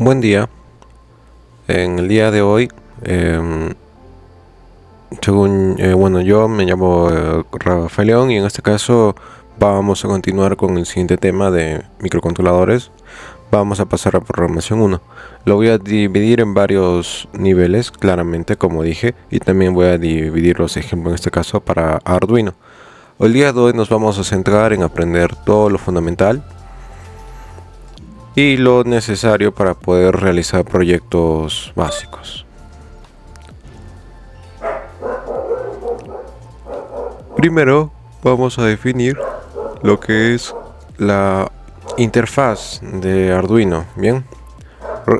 Buen día. En el día de hoy, em, yo me llamo Rafael León y en este caso vamos a continuar con el siguiente tema de microcontroladores. Vamos a pasar a programación 1. Lo voy a dividir en varios niveles, claramente, como dije, y también voy a dividir los ejemplos en este caso para Arduino. El día de hoy nos vamos a centrar en aprender todo lo fundamental y lo necesario para poder realizar proyectos básicos. Primero vamos a definir lo que es la interfaz de Arduino. Bien,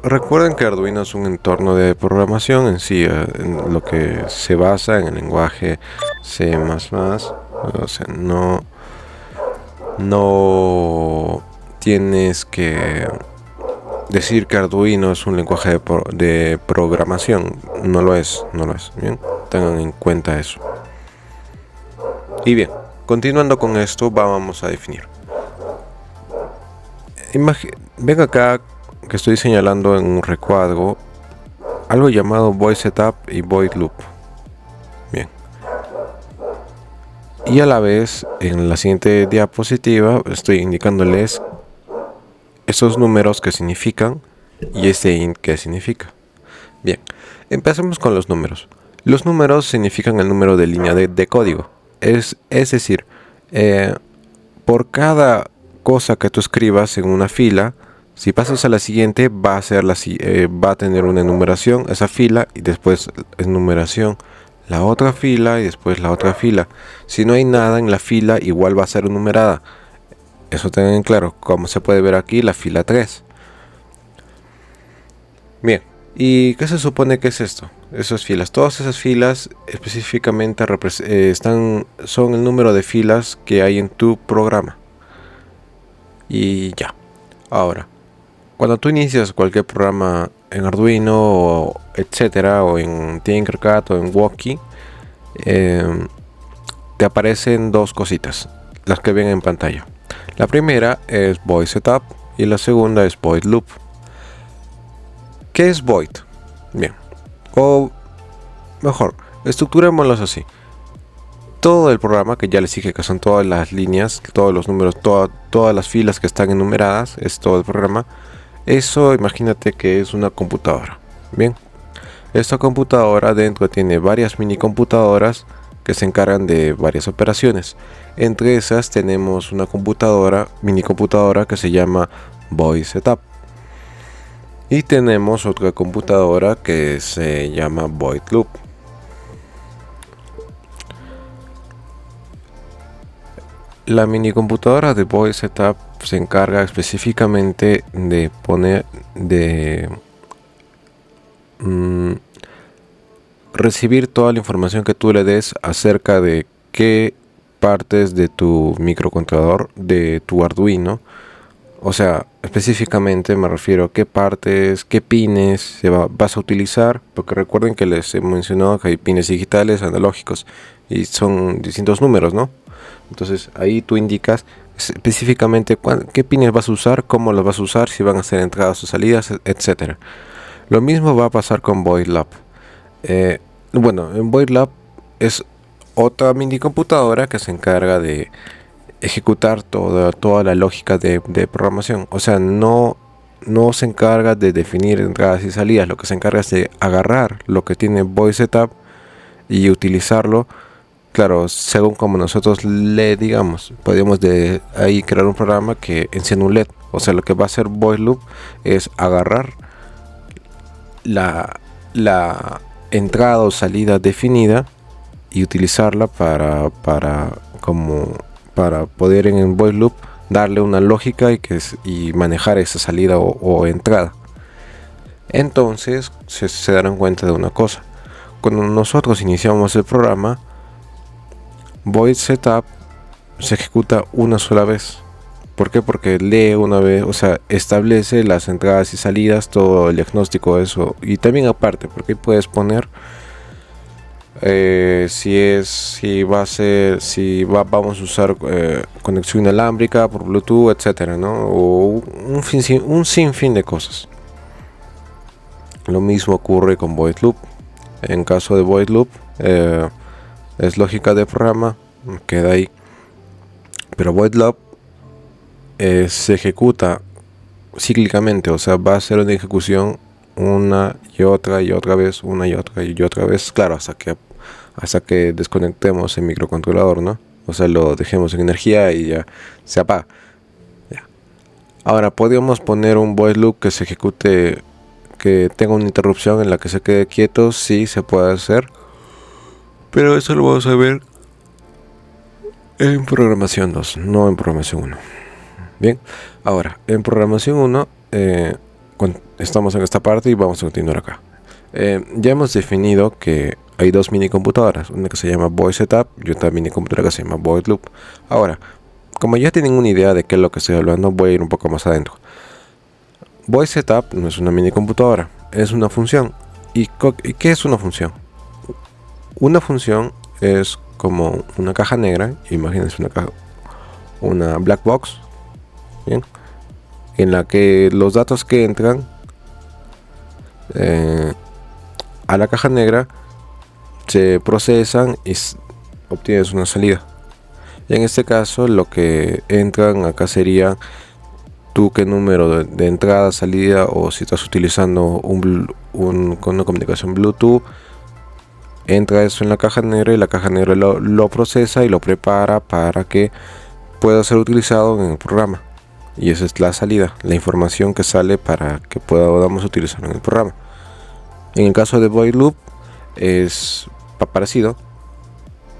recuerden que Arduino es un entorno de programación en sí, en lo que se basa en el lenguaje C++. O sea, no tienes que decir que Arduino es un lenguaje de programación. No lo es. Bien, tengan en cuenta eso. Y bien, continuando con esto, vamos a definir. Ven acá que estoy señalando en un recuadro algo llamado void setup y void loop. Bien. Y a la vez, en la siguiente diapositiva, estoy indicándoles esos números que significan y este int que significa. Bien, empecemos con los números. Los números significan el número de línea de código. Es decir, por cada cosa que tú escribas en una fila, si pasas a la siguiente va a tener una enumeración esa fila y después enumeración la otra fila y después la otra fila. Si no hay nada en la fila, igual va a ser enumerada. Eso tengan claro, como se puede ver aquí, la fila 3. Bien, ¿y qué se supone que es esto? Esas filas, todas esas filas específicamente son el número de filas que hay en tu programa. Y ya. Ahora, cuando tú inicias cualquier programa en Arduino, etcétera, o en Tinkercad o en Woki, te aparecen dos cositas, las que ven en pantalla. La primera es void setup y la segunda es void loop. ¿Qué es void? Bien, o mejor, estructurémoslos así. Todo el programa, que ya les dije que son todas las líneas, todos los números, todas las filas que están enumeradas, es todo el programa. Eso imagínate que es una computadora. Bien, esta computadora dentro tiene varias mini computadoras que se encargan de varias operaciones. Entre esas tenemos una mini computadora que se llama void setup. Y tenemos otra computadora que se llama void loop. La mini computadora de void setup se encarga específicamente de recibir toda la información que tú le des acerca de qué partes de tu microcontrolador, de tu Arduino, o sea, específicamente me refiero a qué partes, qué pines vas a utilizar, porque recuerden que les he mencionado que hay pines digitales, analógicos, y son distintos números, ¿no? Entonces ahí tú indicas específicamente qué pines vas a usar, cómo los vas a usar, si van a ser entradas o salidas, etcétera. Lo mismo va a pasar con void loop. En void loop es otra mini computadora que se encarga de ejecutar toda la lógica de programación. O sea, no se encarga de definir entradas y salidas. Lo que se encarga es de agarrar lo que tiene void setup y utilizarlo. Claro, según como nosotros le digamos, podemos de ahí crear un programa que encienda un LED. O sea, lo que va a hacer void loop es agarrar la entrada o salida definida y utilizarla para poder en el void loop darle una lógica y manejar esa salida o entrada. Entonces se darán cuenta de una cosa: cuando nosotros iniciamos el programa, void setup se ejecuta una sola vez. ¿Por qué? Porque lee una vez, o sea, establece las entradas y salidas, todo el diagnóstico de eso. Y también aparte, porque ahí puedes poner vamos a usar conexión inalámbrica por Bluetooth, etcétera, ¿no? O un sinfín de cosas. Lo mismo ocurre con void loop. En caso de void loop, es lógica de programa, queda ahí. Pero void loop se ejecuta cíclicamente, o sea, va a ser una ejecución una y otra vez, una y otra vez, claro, hasta que desconectemos el microcontrolador, ¿no? O sea, lo dejemos en energía y ya se apaga. Ya. Ahora, podríamos poner un void loop que se ejecute, que tenga una interrupción en la que se quede quieto, sí se puede hacer, pero eso lo vamos a ver en programación 2, no en programación 1. Bien, ahora, en programación 1, estamos en esta parte y vamos a continuar acá. Ya hemos definido que hay dos mini computadoras, una que se llama void setup y otra mini computadora que se llama void loop. Ahora, como ya tienen una idea de qué es lo que estoy hablando, voy a ir un poco más adentro. Void setup no es una mini computadora, es una función. ¿Y qué es una función? Una función es como una caja negra, imagínense una black box, ¿bien? En la que los datos que entran a la caja negra se procesan y obtienes una salida. Y en este caso lo que entran acá sería tú qué número de entrada, salida, o si estás utilizando con una comunicación Bluetooth, entra eso en la caja negra y la caja negra lo procesa y lo prepara para que pueda ser utilizado en el programa. Y esa es la salida, la información que sale para que podamos utilizar en el programa. En el caso de void loop es parecido,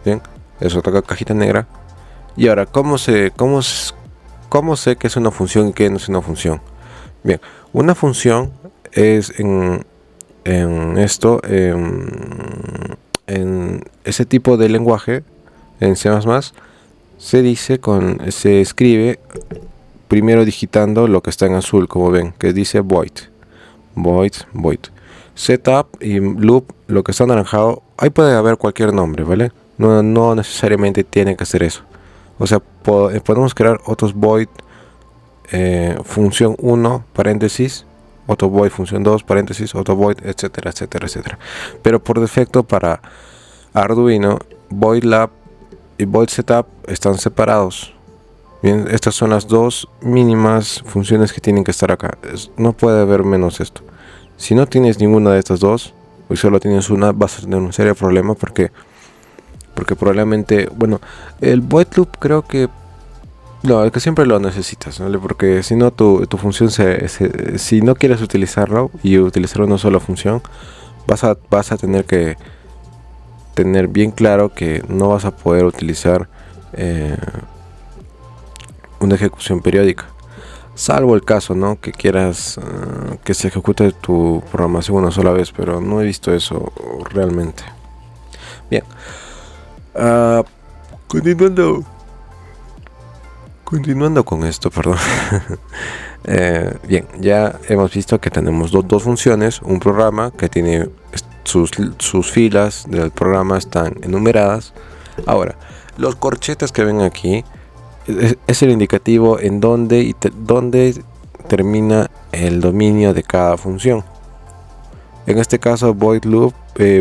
bien, es otra cajita negra. Y ahora, ¿cómo sé que es una función y que no es una función? Bien, una función es en ese tipo de lenguaje, en C++, se escribe primero digitando lo que está en azul, como ven, que dice void. Setup y loop, lo que está anaranjado, ahí puede haber cualquier nombre, ¿vale? No necesariamente tiene que ser eso. O sea, podemos crear otros void función 1, paréntesis, otro void función 2, paréntesis, otro void, etcétera, etcétera, etcétera. Pero por defecto para Arduino, void lab y void setup están separados. Bien, estas son las dos mínimas funciones que tienen que estar acá. No puede haber menos esto. Si no tienes ninguna de estas dos, o solo tienes una, vas a tener un serio problema porque probablemente, bueno, el void loop creo que no, es que siempre lo necesitas, ¿vale? Porque si no tu función si no quieres utilizarlo y utilizar una sola función, vas a tener que tener bien claro que no vas a poder utilizar una ejecución periódica, salvo el caso, ¿no? Que quieras que se ejecute tu programación una sola vez, pero no he visto eso realmente. Bien, continuando con esto, perdón. Bien, ya hemos visto que tenemos dos funciones, un programa que tiene sus filas del programa están enumeradas. Ahora, los corchetes que ven aquí es el indicativo en donde termina el dominio de cada función. En este caso, void loop,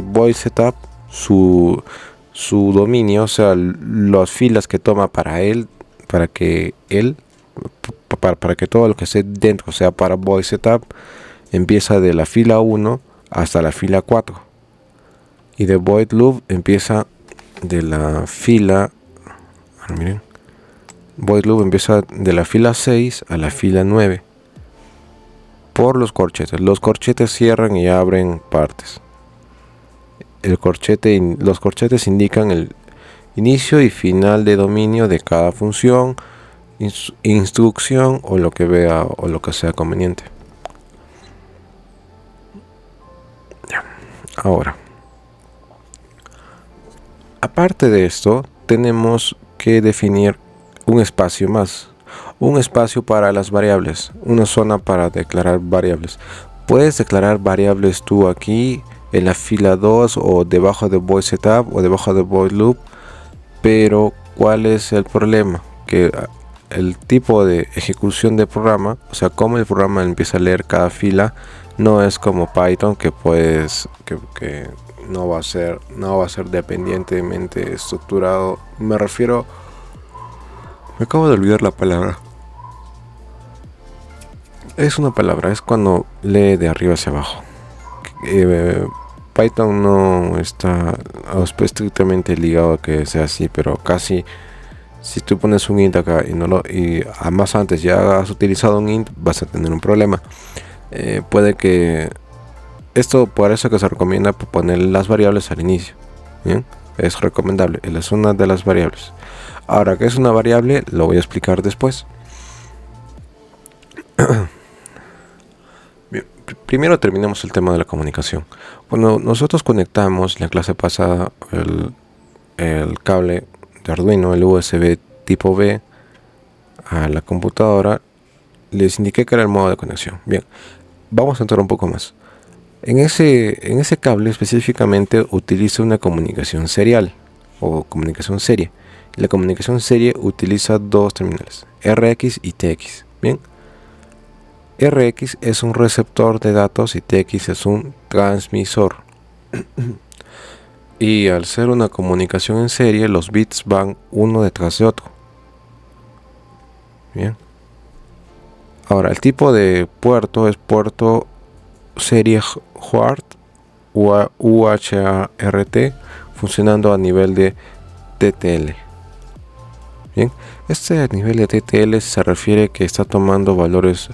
void setup, su dominio, o sea, las filas que toma para que todo lo que esté dentro sea para void setup, empieza de la fila 1 hasta la fila 4. Y de void loop empieza de la fila, miren, void loop empieza de la fila 6 a la fila 9 por los corchetes. Los corchetes cierran y abren partes. Los corchetes indican el inicio y final de dominio de cada función, instrucción o lo que vea o lo que sea conveniente. Ahora, aparte de esto, tenemos que definir un espacio más, un espacio para las variables, una zona para declarar variables. Puedes declarar variables tú aquí en la fila 2 o debajo de void setup o debajo de void loop, pero ¿cuál es el problema? Que el tipo de ejecución del programa, o sea, cómo el programa empieza a leer cada fila, No es como Python que puedes que no va a ser dependientemente estructurado. Me refiero, me acabo de olvidar la palabra. Es una palabra, es cuando lee de arriba hacia abajo. Python no está estrictamente ligado a que sea así, pero casi. Si tú pones un int acá y más antes ya has utilizado un int, vas a tener un problema. Puede que esto, por eso que se recomienda poner las variables al inicio. ¿Bien? Es recomendable, es una de las variables. Ahora, ¿qué es una variable? Lo voy a explicar después. Bien, primero terminemos el tema de la comunicación. Cuando nosotros conectamos la clase pasada el cable de Arduino, el USB tipo B, a la computadora, les indiqué que era el modo de conexión. Bien, vamos a entrar un poco más. En ese cable específicamente utiliza una comunicación serial o comunicación serie. La comunicación serie utiliza dos terminales, RX y TX. Bien, RX es un receptor de datos y TX es un transmisor. Y al ser una comunicación en serie, los bits van uno detrás de otro. Bien. Ahora, el tipo de puerto es puerto serie UART, UHART, funcionando a nivel de TTL. Bien, este nivel de TTL se refiere que está tomando valores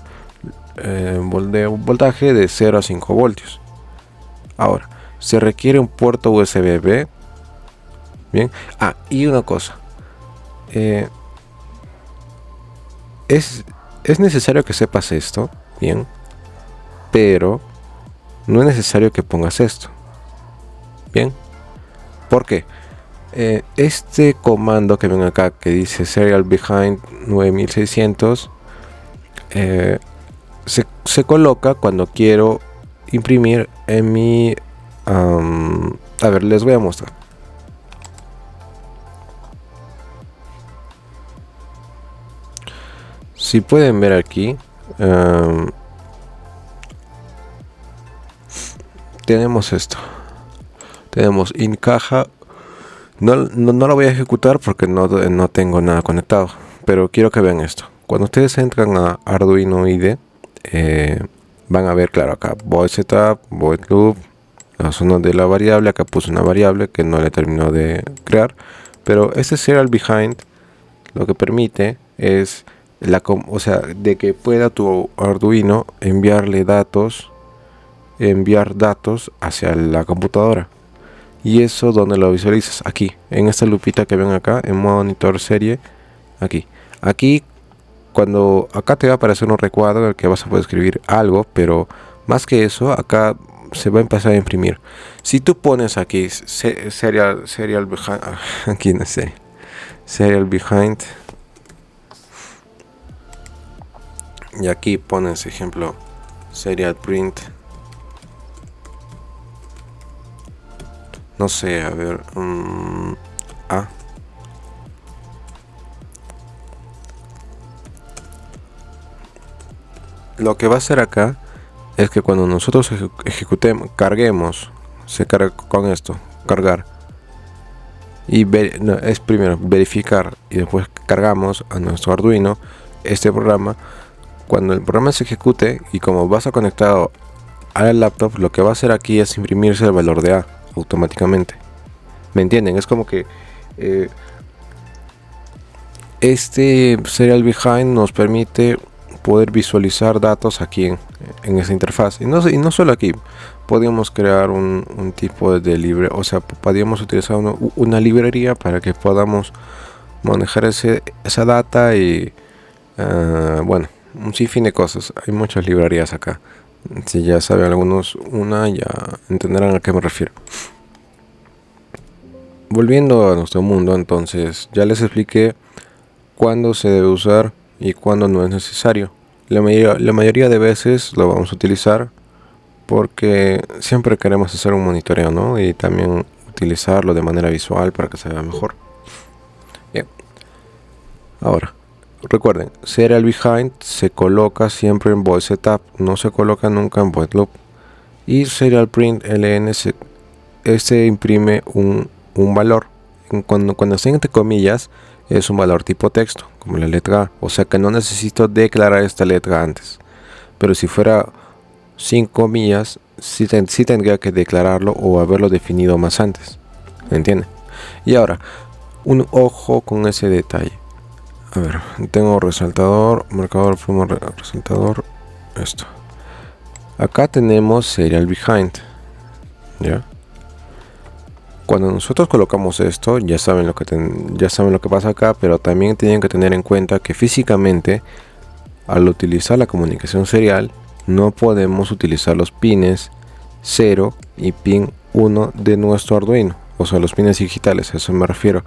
de voltaje de 0 a 5 voltios. Ahora, se requiere un puerto USB-B. Bien, y una cosa, es necesario que sepas esto, bien, pero no es necesario que pongas esto. Bien, ¿por qué? Este comando que ven acá que dice serial behind 9600 se coloca cuando quiero imprimir en mi a ver, les voy a mostrar. Si pueden ver aquí, tenemos esto. Tenemos in caja. No lo voy a ejecutar porque no tengo nada conectado. Pero quiero que vean esto. Cuando ustedes entran a Arduino IDE, van a ver, claro, acá void setup, void loop, la zona de la variable. Acá puse una variable que no le terminó de crear. Pero este serial behind lo que permite es de que pueda tu Arduino enviar datos hacia la computadora. Y eso donde lo visualizas, aquí, en esta lupita que ven acá, en monitor serie, aquí cuando acá te va a aparecer un recuadro en el que vas a poder escribir algo, pero más que eso, acá se va a empezar a imprimir. Si tú pones aquí serial behind, aquí no sé, serial behind, y aquí pones ejemplo serial print, no sé, a ver, lo que va a hacer acá es que cuando nosotros carguemos, se carga con esto, cargar, y es primero verificar y después cargamos a nuestro Arduino este programa. Cuando el programa se ejecute y como vas a conectado al laptop, lo que va a hacer aquí es imprimirse el valor de A automáticamente. ¿Me entienden? Es como que este serial behind nos permite poder visualizar datos aquí en esa interfaz. Y no solo aquí, podríamos crear un tipo de libre, o sea, podríamos utilizar una librería para que podamos manejar esa data y bueno, un sinfín de cosas. Hay muchas librerías acá. Si ya saben algunos ya entenderán a qué me refiero. Volviendo a nuestro mundo, entonces ya les expliqué cuándo se debe usar y cuándo no es necesario. La mayoría de veces lo vamos a utilizar porque siempre queremos hacer un monitoreo, ¿no? Y también utilizarlo de manera visual para que se vea mejor. Bien. Ahora, recuerden, serial behind se coloca siempre en void setup, no se coloca nunca en void loop. Y serial print ln se imprime un valor. Cuando está entre comillas, es un valor tipo texto, como la letra A. O sea que no necesito declarar esta letra antes. Pero si fuera sin comillas, sí tendría que declararlo o haberlo definido más antes. ¿Entienden? Y ahora, un ojo con ese detalle. A ver, tengo resaltador, marcador, pluma, resaltador, esto. Acá tenemos serial behind, ¿ya? Cuando nosotros colocamos esto, ya saben lo que pasa acá, pero también tienen que tener en cuenta que físicamente, al utilizar la comunicación serial, no podemos utilizar los pines 0 y pin 1 de nuestro Arduino, o sea, los pines digitales, a eso me refiero.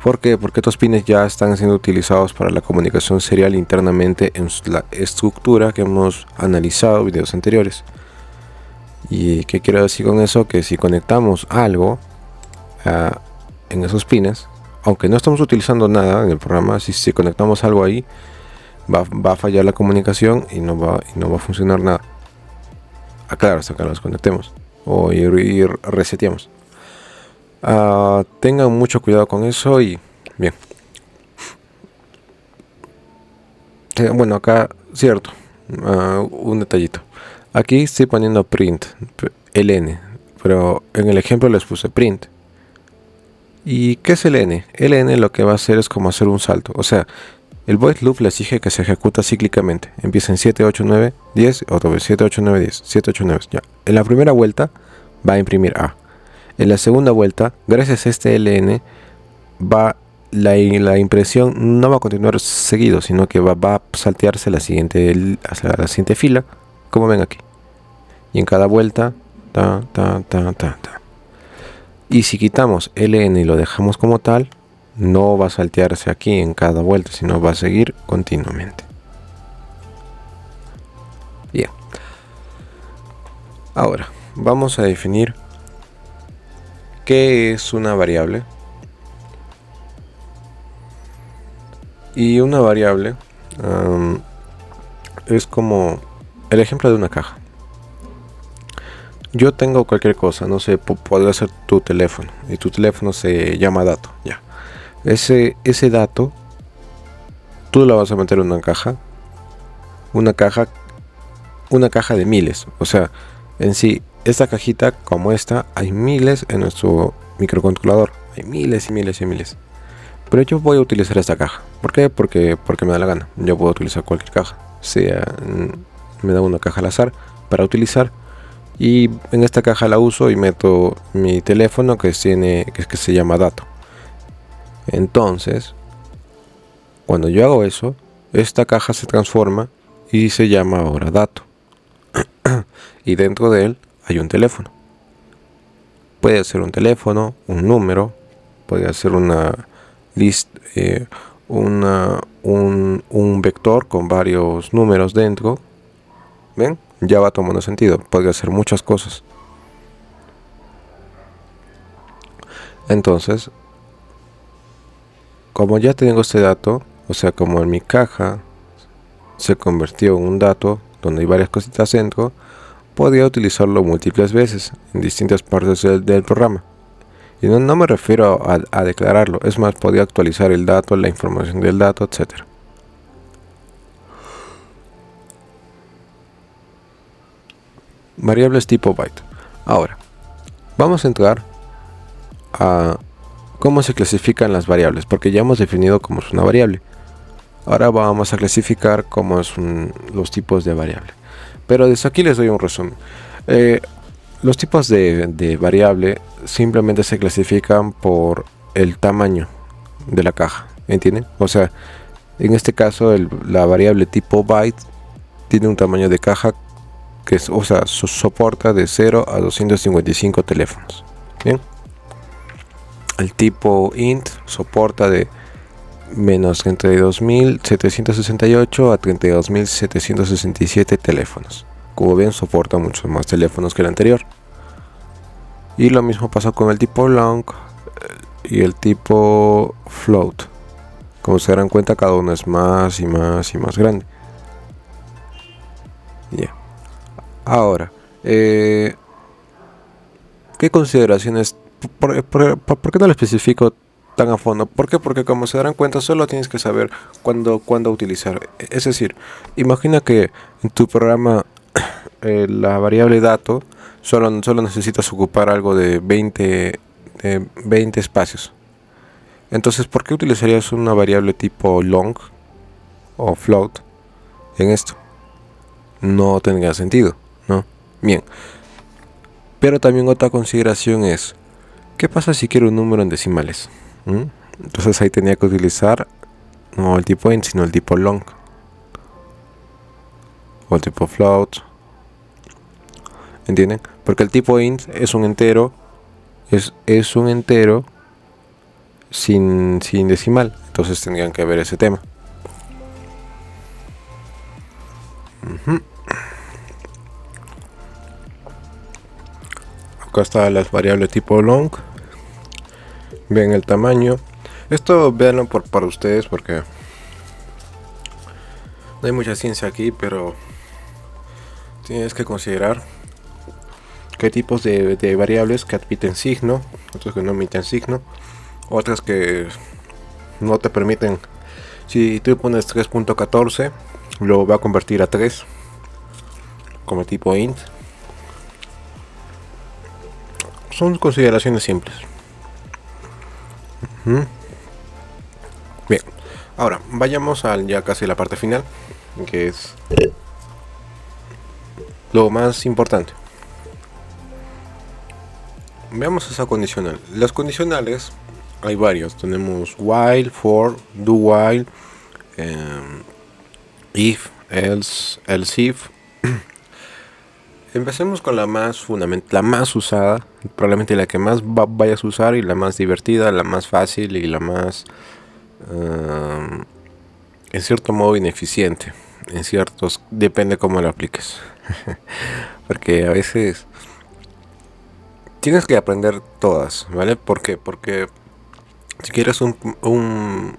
¿Por qué? Porque estos pines ya están siendo utilizados para la comunicación serial internamente en la estructura que hemos analizado en videos anteriores. ¿Y qué quiero decir con eso? Que si conectamos algo en esos pines, aunque no estamos utilizando nada en el programa, si conectamos algo ahí, va a fallar la comunicación y no va a funcionar nada. Claro, hasta que los conectemos o y reseteamos. Tengan mucho cuidado con eso. Y bien, bueno, acá cierto, un detallito, aquí estoy poniendo print ln, pero en el ejemplo les puse print. ¿Y qué es ln? Ln lo que va a hacer es como hacer un salto, o sea, el void loop les dije que se ejecuta cíclicamente, empieza en 7, 8, 9, 10, otra vez 7, 8, 9, 10, 7, 8, 9, ya. En la primera vuelta va a imprimir A. En la segunda vuelta, gracias a este ln, la impresión no va a continuar seguido, sino que va a saltearse hacia la siguiente fila, como ven aquí. Y en cada vuelta, Y si quitamos ln y lo dejamos como tal, no va a saltearse aquí en cada vuelta, sino va a seguir continuamente. Bien. Ahora, vamos a definir ¿qué es una variable? Y una variable es como el ejemplo de una caja. Yo tengo cualquier cosa, no sé, podría ser tu teléfono, y tu teléfono se llama dato, ya. Ese dato, tú lo vas a meter en una caja de miles. O sea, en sí, esta cajita como esta, hay miles en nuestro microcontrolador, hay miles y miles y miles. Pero yo voy a utilizar esta caja. ¿Por qué? Porque me da la gana. Yo puedo utilizar cualquier caja. Me da una caja al azar para utilizar. Y en esta caja la uso y meto mi teléfono que se llama dato. Entonces, cuando yo hago eso, esta caja se transforma y se llama ahora dato. Y dentro de él hay un teléfono. Puede ser un teléfono, un número, puede ser una lista, un vector con varios números dentro. ¿Ven? Ya va tomando sentido. Puede hacer muchas cosas. Entonces, como ya tengo este dato, o sea, como en mi caja se convirtió en un dato donde hay varias cositas dentro, podría utilizarlo múltiples veces en distintas partes del programa. Y no me refiero a declararlo, es más, podría actualizar el dato, la información del dato, etc. Variables tipo byte. Ahora, vamos a entrar a cómo se clasifican las variables, porque ya hemos definido cómo es una variable. Ahora vamos a clasificar cómo son los tipos de variable. Pero desde aquí les doy un resumen. Los tipos de variable simplemente se clasifican por el tamaño de la caja, ¿entienden? O sea, en este caso la variable tipo byte tiene un tamaño de caja que soporta de 0 a 255 teléfonos. Bien. El tipo int soporta de menos 32.768 a 32.767 teléfonos. Como ven, soporta muchos más teléfonos que el anterior. Y lo mismo pasa con el tipo long y el tipo float. Como se darán cuenta, cada uno es más y más y más grande. Ya. Ahora, ¿qué consideraciones? ¿Por qué no lo especifico tan a fondo? ¿Por qué? Porque como se darán cuenta, solo tienes que saber cuándo utilizar. Es decir, imagina que en tu programa la variable dato solo necesitas ocupar algo de 20 espacios. Entonces, ¿por qué utilizarías una variable tipo long o float en esto? No tendría sentido, ¿no? Bien. Pero también otra consideración es, ¿qué pasa si quiero un número en decimales? Entonces ahí tenía que utilizar no el tipo int, sino el tipo long o el tipo float. ¿Entienden? Porque el tipo int es un entero, es un entero sin decimal. Entonces tendrían que ver ese tema. Acá está las variables tipo long. Ven el tamaño. Esto véanlo para ustedes porque no hay mucha ciencia aquí, pero tienes que considerar qué tipos de variables que admiten signo, otros que no admiten signo, otras que no te permiten. Si tú pones 3.14, lo va a convertir a 3 como tipo int. Son consideraciones simples. Bien, ahora vayamos ya casi la parte final, que es lo más importante. Veamos esa condicional. Las condicionales hay varios. Tenemos while, for, do while, if, else, else if. Empecemos con la más fundamental, la más usada, probablemente la que más vayas a usar y la más divertida, la más fácil y la más, en cierto modo, ineficiente. En ciertos, depende cómo lo apliques. Porque a veces tienes que aprender todas, ¿vale? ¿Por qué? Porque si quieres un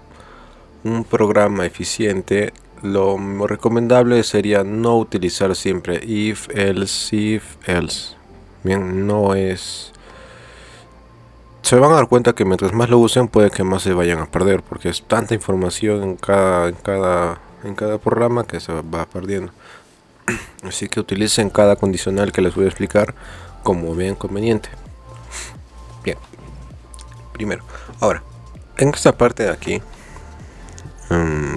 programa eficiente, lo recomendable sería no utilizar siempre if, else. Bien, no es... Se van a dar cuenta que mientras más lo usen, puede que más se vayan a perder, porque es tanta información en cada programa que se va perdiendo. Así que utilicen cada condicional que les voy a explicar como vean conveniente. Bien, primero, ahora, en esta parte de aquí,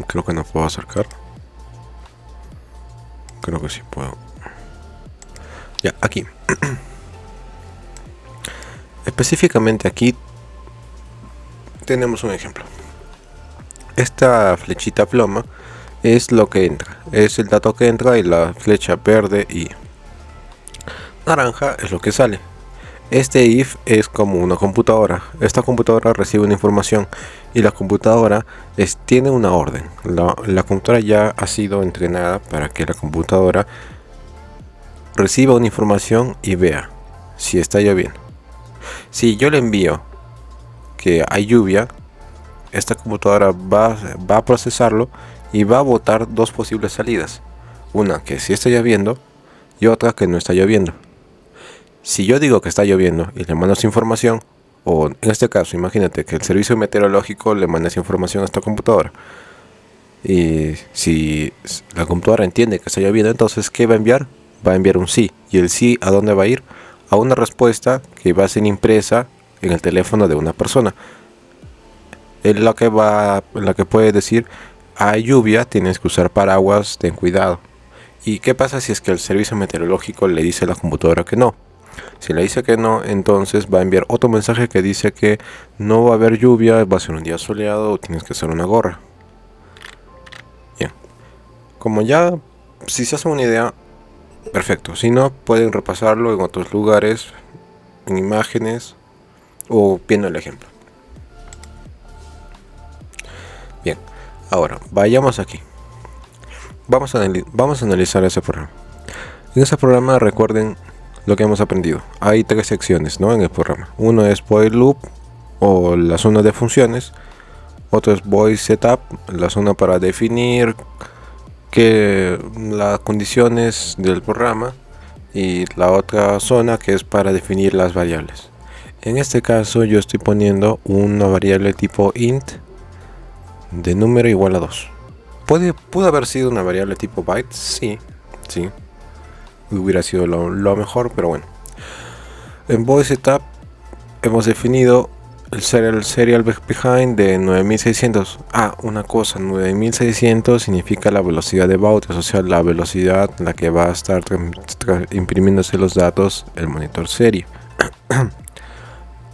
creo que no puedo acercar. Creo que sí puedo. Ya, aquí. Específicamente aquí tenemos un ejemplo. Esta flechita ploma es lo que entra. Es el dato que entra y la flecha verde y naranja es lo que sale. Este if es como una computadora. Esta computadora recibe una información y la computadora tiene una orden. La computadora ya ha sido entrenada para que la computadora reciba una información y vea si está lloviendo. Si yo le envío que hay lluvia, esta computadora va a procesarlo y va a botar dos posibles salidas. Una que sí está lloviendo y otra que no está lloviendo. Si yo digo que está lloviendo y le mando esa información, o en este caso, imagínate que el servicio meteorológico le manda esa información a esta computadora. Y si la computadora entiende que está lloviendo, entonces ¿qué va a enviar? Va a enviar un sí. ¿Y el sí a dónde va a ir? A una respuesta que va a ser impresa en el teléfono de una persona. En la que puede decir, hay lluvia, tienes que usar paraguas, ten cuidado. ¿Y qué pasa si es que el servicio meteorológico le dice a la computadora que no? Si le dice que no, entonces va a enviar otro mensaje que dice que no va a haber lluvia, va a ser un día soleado, tienes que hacer una gorra. Bien. Como ya, si se hace una idea, perfecto. Si no, pueden repasarlo en otros lugares, en imágenes o viendo el ejemplo. Bien. Ahora, vayamos aquí. Vamos a analizar ese programa. En ese programa, recuerden lo que hemos aprendido. Hay tres secciones, ¿no? En el programa. Uno es while loop o la zona de funciones. Otro es void setup, la zona para definir que las condiciones del programa, y la otra zona que es para definir las variables. En este caso yo estoy poniendo una variable tipo int de número igual a 2. ¿Pudo haber sido una variable tipo byte? Sí, hubiera sido lo mejor, pero bueno. En void setup hemos definido el serial behind de 9600. Una cosa, 9600 significa la velocidad de bautes, o sea, la velocidad en la que va a estar imprimiéndose los datos el monitor serie.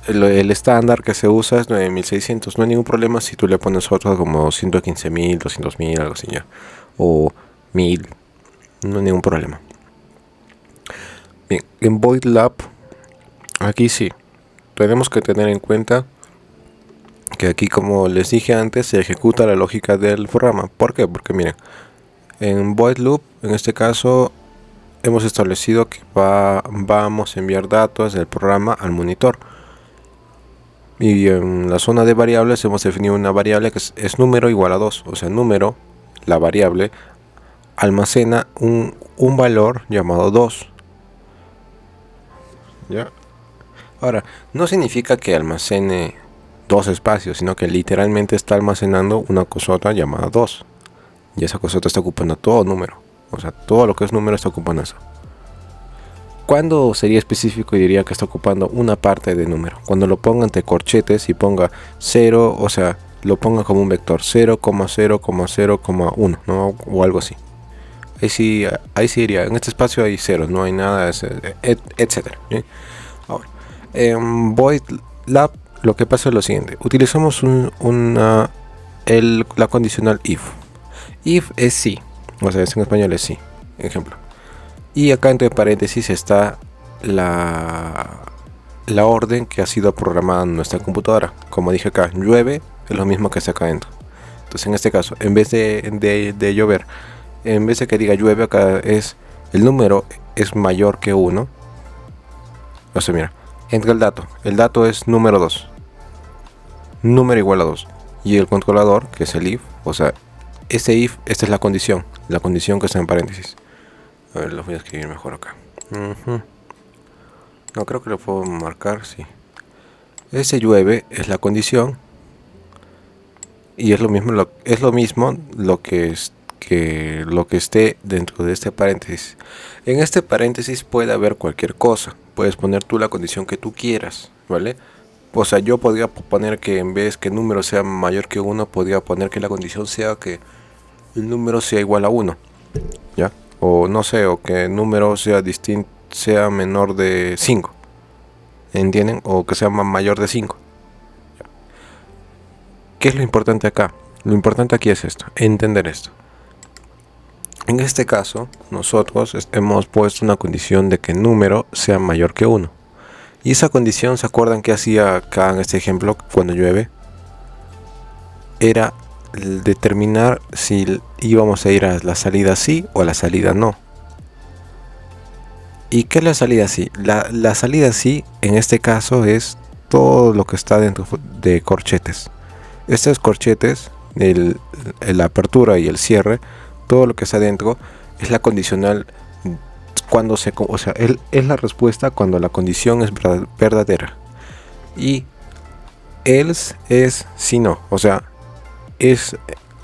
El estándar que se usa es 9600. No hay ningún problema si tú le pones otro como 115.000, 200.000, algo así ya, o 1000. No hay ningún problema. Bien, en void lab, aquí sí tenemos que tener en cuenta que aquí, como les dije antes, se ejecuta la lógica del programa. ¿Por qué? Porque miren, en void loop, en este caso, hemos establecido que vamos a enviar datos del programa al monitor. Y en la zona de variables hemos definido una variable que es número igual a 2. O sea, número, la variable, almacena un valor llamado 2. ¿Ya? Ahora, no significa que almacene 2 espacios, sino que literalmente está almacenando una cosota llamada 2. Y esa cosota está ocupando todo número. O sea, todo lo que es número está ocupando eso. ¿Cuándo sería específico y diría que está ocupando una parte de número? Cuando lo ponga entre corchetes y ponga 0, o sea, lo ponga como un vector 0,0,0,1, ¿no? O algo así. Ahí sí diría, en este espacio hay 0, no hay nada, etcétera. Ahora, en void lab lo que pasa es lo siguiente. Utilizamos la condicional if. If es sí, o sea, en español es sí, ejemplo. Y acá entre paréntesis está la orden que ha sido programada en nuestra computadora. Como dije acá, llueve es lo mismo que está acá adentro. Entonces en este caso, en vez de llover, en vez de que diga llueve, acá es el número es mayor que 1. O sea, mira, entra el dato es número 2. Número igual a 2. Y el controlador, que es el if, o sea, esta es la condición que está en paréntesis. A ver, lo voy a escribir mejor acá. No, creo que lo puedo marcar, sí. Ese llueve es la condición. Y es lo mismo lo que esté dentro de este paréntesis. En este paréntesis puede haber cualquier cosa. Puedes poner tú la condición que tú quieras, ¿vale? O sea, yo podría poner que en vez que el número sea mayor que 1, podría poner que la condición sea que el número sea igual a 1. ¿Ya? O no sé, o que el número sea menor de 5, ¿entienden? O que sea mayor de 5. ¿Qué es lo importante acá? Lo importante aquí es esto, entender esto. En este caso, nosotros hemos puesto una condición de que el número sea mayor que 1. Y esa condición, ¿se acuerdan que hacía acá en este ejemplo cuando llueve? Era determinar si íbamos a ir a la salida sí o a la salida no. ¿Y qué es la salida sí? La salida sí en este caso es todo lo que está dentro de corchetes. Estos corchetes, la apertura y el cierre, todo lo que está dentro es la condicional cuando o sea, es la respuesta cuando la condición es verdadera. Y else es si no, o sea, es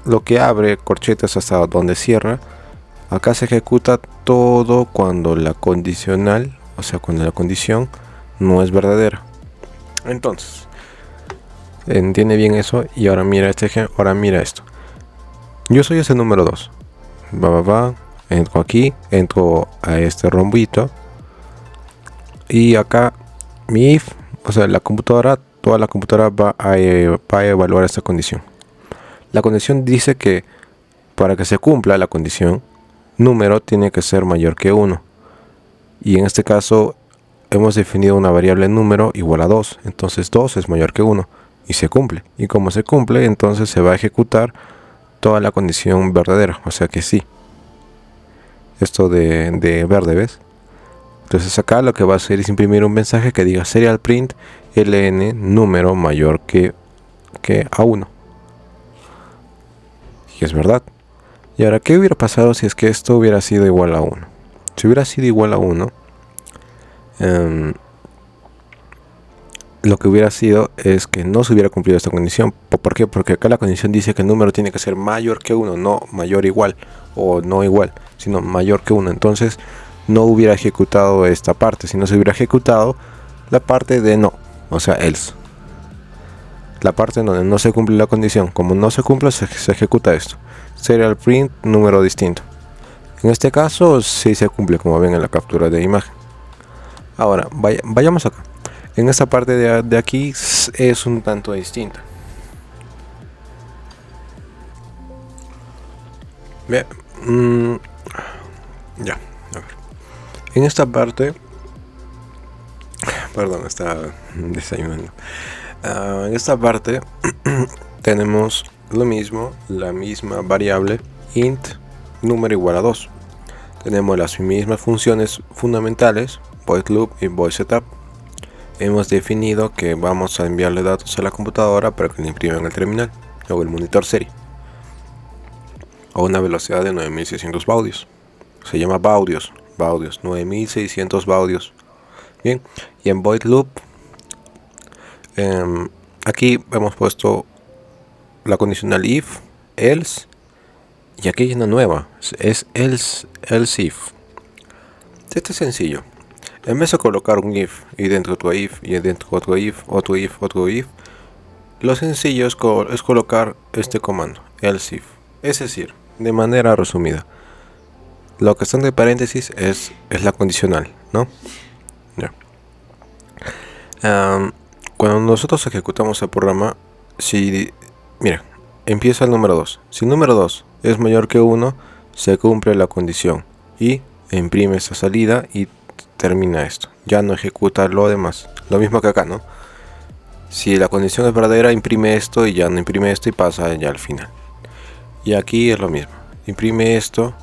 lo que abre corchetes hasta donde cierra. Acá se ejecuta todo cuando la condicional, o sea, cuando la condición no es verdadera. Entonces, entiende bien eso. Y ahora mira ahora mira esto. Yo soy ese número 2. Entro aquí, entro a este rombito. Y acá mi if, o sea, toda la computadora va a evaluar esta condición. La condición dice que para que se cumpla la condición, número tiene que ser mayor que 1. Y en este caso hemos definido una variable número igual a 2. Entonces 2 es mayor que 1 y se cumple. Y como se cumple, entonces se va a ejecutar toda la condición verdadera. O sea que sí. Esto de verde, ¿ves? Entonces acá lo que va a hacer es imprimir un mensaje que diga serial print ln número mayor que a 1. y es verdad. Y ahora, ¿qué hubiera pasado si es que esto hubiera sido igual a 1? Si hubiera sido igual a 1, lo que hubiera sido es que no se hubiera cumplido esta condición. ¿Por qué? Porque acá la condición dice que el número tiene que ser mayor que 1, no mayor igual, o no igual, sino mayor que 1. Entonces no hubiera ejecutado esta parte, sino se hubiera ejecutado la parte de no, o sea, else. La parte en donde no se cumple la condición. Como no se cumple, se ejecuta esto. Serial print, número distinto. En este caso sí se cumple, como ven en la captura de imagen. Ahora, vayamos acá. En esta parte de aquí es un tanto distinta. Bien, ya, a ver. En esta parte, perdón, estaba desayunando. En esta parte tenemos lo mismo, la misma variable int número igual a 2. Tenemos las mismas funciones fundamentales, void loop y void setup. Hemos definido que vamos a enviarle datos a la computadora para que le impriman el terminal o el monitor serie a una velocidad de 9600 baudios. Se llama baudios, 9600 baudios. Bien, y en void loop aquí hemos puesto la condicional if, else, y aquí hay una nueva, es else if. Esto es sencillo. En vez de colocar un if y dentro otro if y dentro otro if, otro if, lo sencillo es colocar este comando, else if. Es decir, de manera resumida, lo que está entre paréntesis es la condicional, ¿no? Ya. Cuando nosotros ejecutamos el programa, mira, empieza el número 2. Si el número 2 es mayor que 1, se cumple la condición y imprime esta salida y termina esto. Ya no ejecuta lo demás. Lo mismo que acá, ¿no? Si la condición es verdadera, imprime esto y ya no imprime esto y pasa ya al final. Y aquí es lo mismo. Imprime esto.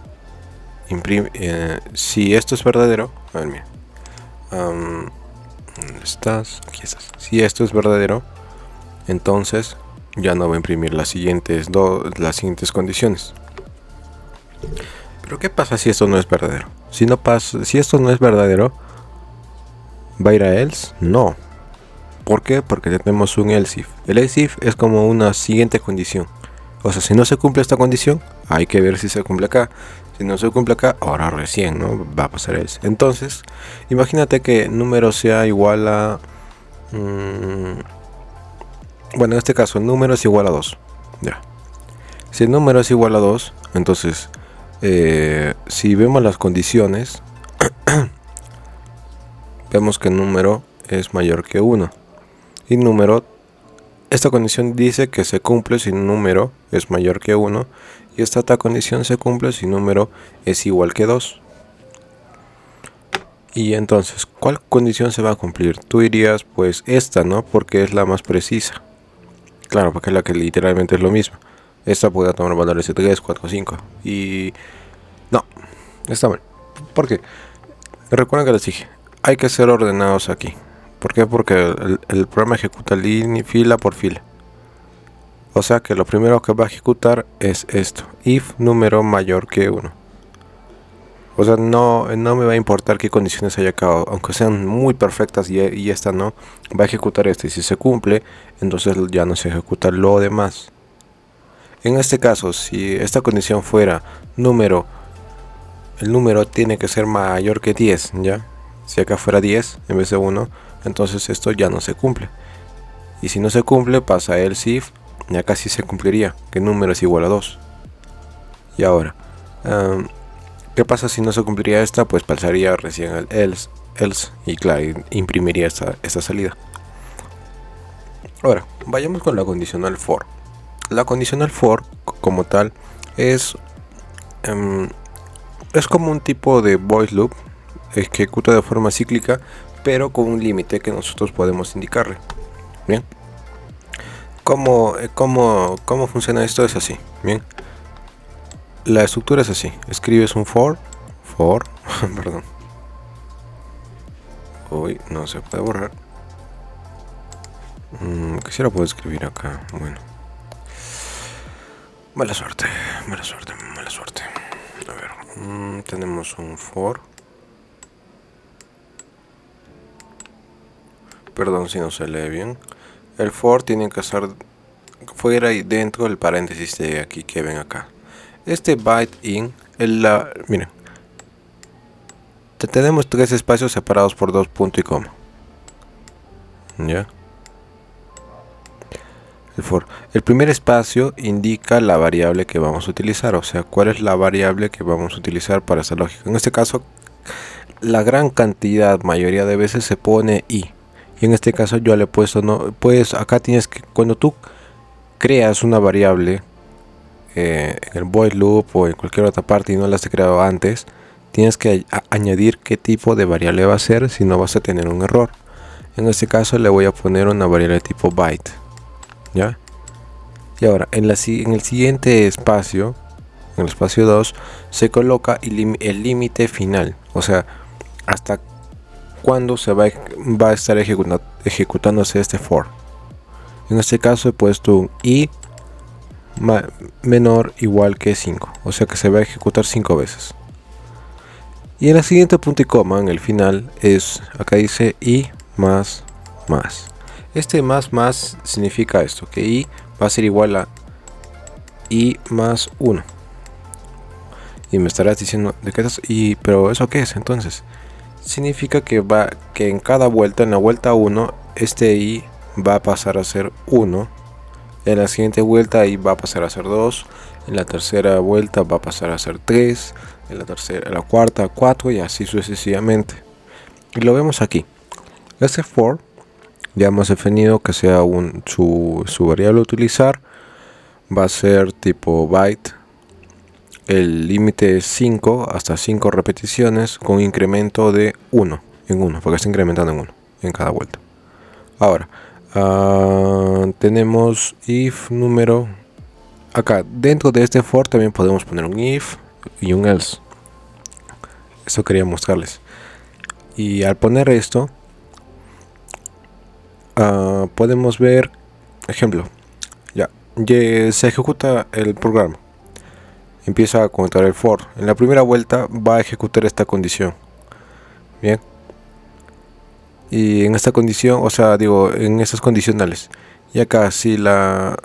Si esto es verdadero, a ver, mira. ¿Dónde estás? Aquí estás. Si esto es verdadero, entonces ya no va a imprimir las siguientes condiciones. Pero ¿qué pasa si esto no es verdadero? Si esto no es verdadero, ¿va a ir a else? No. ¿Por qué? Porque tenemos un else if. El else if es como una siguiente condición. O sea, si no se cumple esta condición, hay que ver si se cumple acá. Si no se cumple acá, ahora recién, ¿no? Va a pasar else. Entonces, imagínate que número sea igual a... bueno, en este caso el número es igual a 2. Ya. Si el número es igual a 2, entonces... si vemos las condiciones, vemos que el número es mayor que 1 y esta condición dice que se cumple si el número es mayor que 1 y esta otra condición se cumple si el número es igual que 2. Y entonces, ¿cuál condición se va a cumplir? Tú dirías, pues esta, ¿no? Porque es la más precisa. Claro, porque es la que literalmente es lo mismo. Esta puede tomar valores de 3, 4, 5. Y... no, está mal. ¿Por qué? Recuerden que les dije, hay que ser ordenados aquí. ¿Por qué? Porque el programa ejecuta fila por fila. O sea que lo primero que va a ejecutar es esto. If número mayor que 1. O sea, no me va a importar qué condiciones haya acabado. Aunque sean muy perfectas y esta no, va a ejecutar esto. Y si se cumple, entonces ya no se ejecuta lo demás. En este caso, si esta condición fuera el número tiene que ser mayor que 10, ¿ya? Si acá fuera 10 en vez de 1, entonces esto ya no se cumple. Y si no se cumple, pasa else if, y acá sí se cumpliría, que el número es igual a 2. Y ahora, ¿qué pasa si no se cumpliría esta? Pues pasaría recién el else y claro, imprimiría esta salida. Ahora, vayamos con la condicional for. La condicional for, como tal, es como un tipo de void loop, ejecuta de forma cíclica, pero con un límite que nosotros podemos indicarle. Bien, ¿cómo funciona esto? Es así. Bien, la estructura es así. Escribes un for, perdón. Uy, no se puede borrar. Quisiera poder escribir acá. Bueno. Mala suerte, mala suerte, mala suerte. A ver, tenemos un for. Perdón si no se lee bien. El for tiene que estar fuera y dentro del paréntesis de aquí que ven acá. Este byte in, miren, tenemos tres espacios separados por dos puntos y coma. ¿Ya? El primer espacio indica la variable que vamos a utilizar, o sea, cuál es la variable que vamos a utilizar para esta lógica. En este caso, la gran cantidad, mayoría de veces se pone i. Y en este caso yo le he puesto no, pues acá tienes que, cuando tú creas una variable en el void loop o en cualquier otra parte y no la has creado antes, tienes que añadir qué tipo de variable va a ser, si no vas a tener un error. En este caso le voy a poner una variable tipo byte. ¿Ya? Y ahora en el siguiente espacio, en el espacio 2, se coloca el límite final, o sea, hasta cuándo se va a estar ejecutándose este for. En este caso he puesto un i menor igual que 5, o sea que se va a ejecutar 5 veces. Y en el siguiente punto y coma, en el final, acá dice i más más. Este más significa esto, que i va a ser igual a i más 1. Y me estarás diciendo, ¿de qué estás? ¿Pero eso qué es entonces? Significa que en cada vuelta, en la vuelta 1, este i va a pasar a ser 1. En la siguiente vuelta i va a pasar a ser 2. En la tercera vuelta va a pasar a ser 3. En la cuarta 4 y así sucesivamente. Y lo vemos aquí. Este for ya hemos definido que sea su variable a utilizar va a ser tipo byte. El límite es 5 hasta 5 repeticiones con incremento de 1 en 1, porque está incrementando en 1 en cada vuelta. Ahora tenemos if número. Acá dentro de este for también podemos poner un if y un else. Eso quería mostrarles. Y al poner esto podemos ver, ejemplo, ya se ejecuta el programa, empieza a contar el for. En la primera vuelta va a ejecutar esta condición, bien, y en esta condición, o sea, digo, en estas condicionales, y acá si la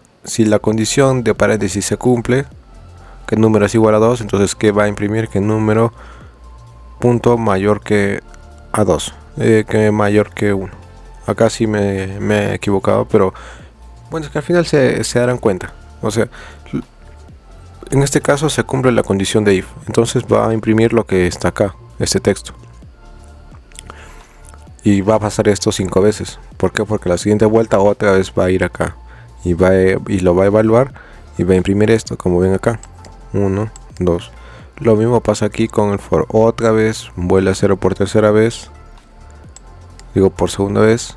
condición de paréntesis se cumple, que el número es igual a 2, entonces que va a imprimir que el número punto mayor que a 2, que mayor que 1. Acá sí me he equivocado, pero bueno, es que al final se darán cuenta. O sea, en este caso se cumple la condición de if, entonces va a imprimir lo que está acá, este texto. Y va a pasar esto 5 veces. ¿Por qué? Porque la siguiente vuelta otra vez va a ir acá y lo va a evaluar y va a imprimir esto, como ven acá. 1, 2. Lo mismo pasa aquí con el for. Otra vez vuelve a 0 por tercera vez. Digo, por segunda vez,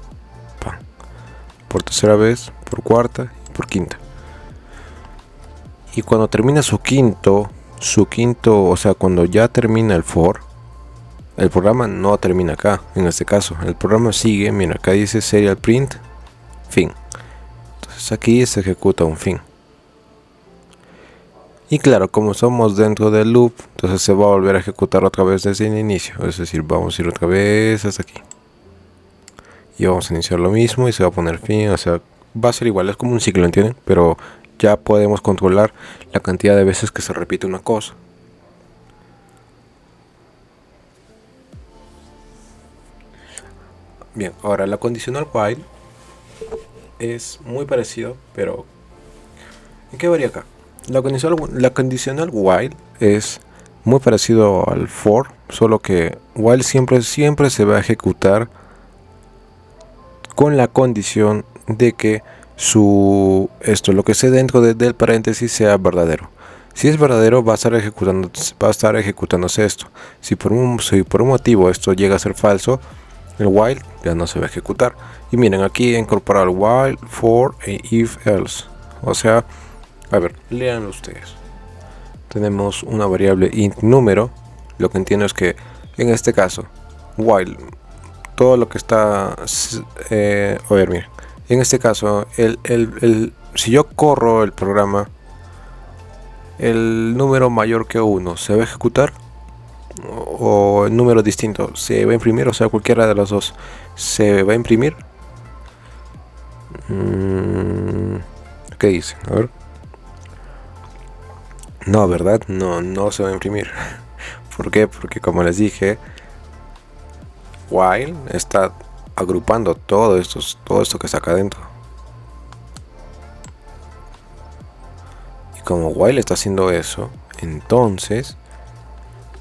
por tercera vez, por cuarta y por quinta. Y cuando termina su quinto, o sea, cuando ya termina el for, el programa no termina acá, en este caso. El programa sigue, mira, acá dice serial print, fin. Entonces aquí se ejecuta un fin. Y claro, como somos dentro del loop, entonces se va a volver a ejecutar otra vez desde el inicio. Es decir, vamos a ir otra vez hasta aquí. Y vamos a iniciar lo mismo y se va a poner fin, o sea, va a ser igual, es como un ciclo, ¿entienden? Pero ya podemos controlar la cantidad de veces que se repite una cosa. Bien, ahora la condicional while es muy parecido, pero ¿en qué varía acá? La condicional while es muy parecido al for, solo que while siempre se va a ejecutar con la condición de que lo que esté dentro del paréntesis sea verdadero. Si es verdadero, va a estar ejecutándose esto. Si por un motivo esto llega a ser falso, el while ya no se va a ejecutar. Y miren, aquí he incorporado el while, for e if else. O sea, a ver, léanlo ustedes. Tenemos una variable int número. Lo que entiendo es que en este caso, while, todo lo que está a ver, mira, en este caso si yo corro el programa el número mayor que 1 se va a ejecutar, o el número distinto se va a imprimir, o sea, cualquiera de los dos se va a imprimir. ¿Qué dice? A ver. No, ¿verdad? No, no se va a imprimir. ¿Por qué? Porque como les dije, while está agrupando todo esto que está acá adentro. Y como while está haciendo eso, entonces,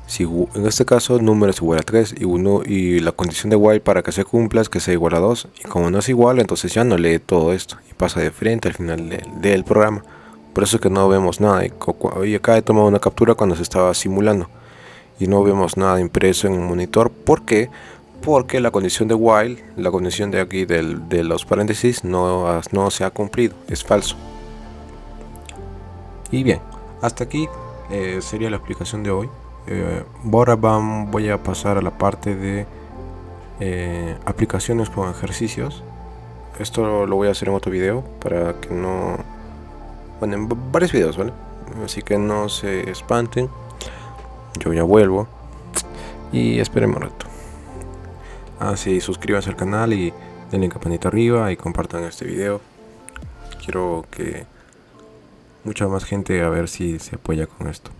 si en este caso número es igual a 3 y la condición de while para que se cumpla es que sea igual a 2, y como no es igual, entonces ya no lee todo esto y pasa de frente al final del programa. Por eso es que no vemos nada. Y acá he tomado una captura cuando se estaba simulando y no vemos nada impreso en un monitor. ¿Por qué? Porque la condición de while, la condición de aquí de los paréntesis, no se ha cumplido, es falso. Y bien, hasta aquí sería la explicación de hoy. Ahora voy a pasar a la parte de aplicaciones con ejercicios. Esto lo voy a hacer en otro video para que no... Bueno, en varios videos, ¿vale? Así que no se espanten. Yo ya vuelvo. Y esperemos un rato. Sí, suscríbanse al canal y denle campanita arriba y compartan este video. Quiero que mucha más gente a ver si se apoya con esto.